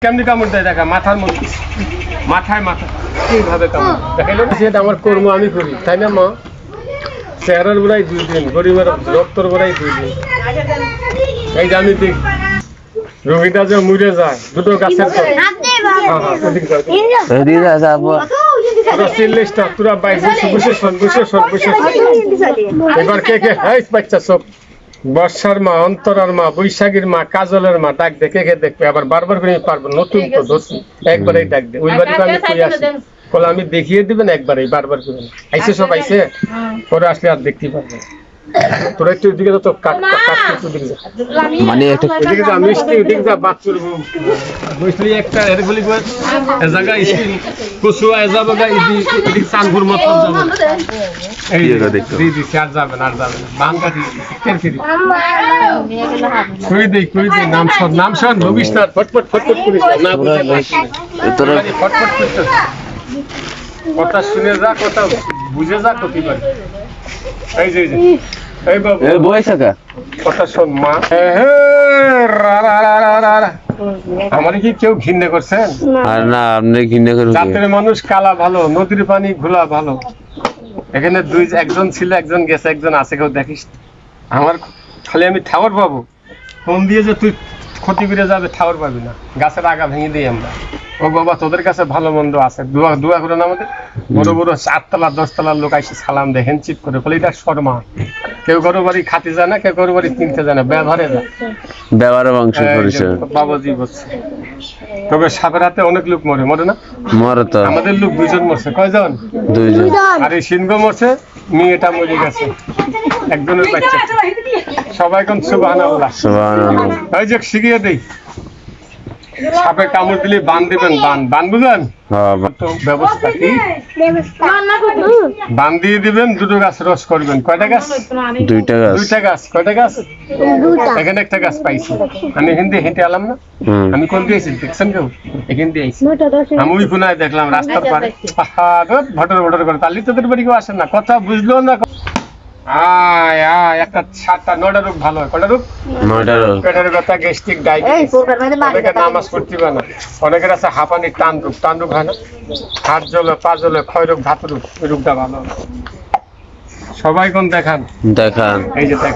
কেমনি কামড় দেয় দেখা মাথার মধ্যে মাথায় মাথা এইভাবে কামড় দেখাইলো সেটা আমার কর্ম আমি করি তাই না মা চেহারার গোড়াই 2 দিন গরিবের রক্তর গোড়াই 2 দিন এই যে আমি দেখ রোগীটা যে মরে যায় দুটো গাছের তোরা এবার কে কে বাচ্চা সব বর্ষার মা অন্তরার মা বৈশাখীর মা কাজলের মা ডাক দেখে কে দেখবে আবার বারবার করে পারবো নতুন তো ধরছি একবারেই ডাক দে ওই বাড়িতে আমি কই আসি বলে আমি দেখিয়ে দিবেন একবারেই বারবার করে আইসে সব আইসে পরে আসলে আর দেখতে পারবে তোরা একটু দিকে তো মানে একটু দিকে যা মিষ্টি দিকে যা বাচ্চুর বুঝলি একটা এর বলি কই এ জায়গা স্কিন কুসু আয় যাবে গা এদিক সানপুর মত যাবে এই জায়গা দেখো দিদি চার যাবে না আর যাবে না বাঙ্গা দি কেন কি কই দে নাম সর নবিস না ফটফট করিস না তোরা ফটফট করতে কথা শুনে যা কথা বুঝে যা কতি পারে এই যে এই বাবু এই বয়স কাকা কথা শোন মা আমারে কি কেউ ঘৃণা করছেন আর না আপনি ঘৃণা করেন জাতের মানুষ কালা ভালো নদীর পানি ঘোলা ভালো এখানে একজন ছিল একজন গেছে একজন আছে কেউ দেখিস আমার খালি আমি ঠাওর পাবো ফোন দিয়ে যে তুই ক্ষতি করে যাবে ঠাওর পাবি না গাছের আগা ভেঙে দিই আমরা ও বাবা তোদের কাছে ভালো মন্দ আছে দোয়া করেন আমাদের বড় বড় 4 তলা 10 তলার লোক এসে সালাম দেয় হ্যান্ডশিপ করে বলে এটা শর্মা কেউ কারো বাড়ি খাতে যায় না কেউ কারো বাড়ি কিনতে যায় না ব্যবহারে যায় ব্যবহারে বংশ পরিচয় বাবাজি বলছে তবে সাপের হাতে অনেক লোক মরে না মরে তো আমাদের লোক 2 জন মরছে কয়জন 2 জন আর এই সিংহ মরছে মেয়েটা মরে গেছে একজনের বাচ্চা সবাই কোন সুবহানাল্লাহ সুবহানাল্লাহ এই যে শিখিয়ে দেই সাপে কামড় দিলে বান দিবেন বান বুঝেন ব্যবস্থা কি বান দিয়ে দিবেন দুটো গাছ রস করবেন কয়টা গাছ দুইটা গাছ কয়টা গাছ এখানে একটা গাছ পাইছি আমি হিন্দি হেঁটে এলাম না আমি কোন দিয়েছি দেখছেন কেউ এখান দিয়ে আইছি আমি ওই কোনায় দেখলাম রাস্তার পারে ভটর করে তাহলে তোদের বাড়ি কেউ আসে না কথা বুঝলো না আয় একটা 7টা 9টা রোগ ভালো হয় কয়টা রোগ 9টা রোগ পেটের ব্যথা গ্যাস্ট্রিক ডায়াবেটিস অনেকে নামাজ পড়তে পারে না অনেকের আছে হাঁপানি টান রোগ হয় না হাত জ্বলে পা জ্বলে ক্ষয় রোগ ধাতু রোগ ওই রোগটা ভালো সবাই কোন দেখান এই যে দেখ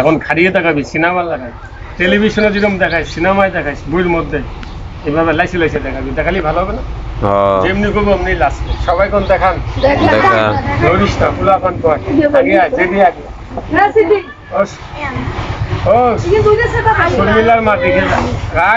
এখন খাড়িয়ে দেখাবি সিনেমা লাগাই টেলিভিশনে যেরকম দেখায় সিনেমায় দেখায় বইয়ের মধ্যে এভাবে লাইসে দেখাবি দেখালি ভালো হবে না যেমনি করবো অমনি লাস্ট সবাই কোন দেখান ধরিস না ফুলাফান কর আগে যেদি আগে ও শর্মিলার মা দেখে রাখ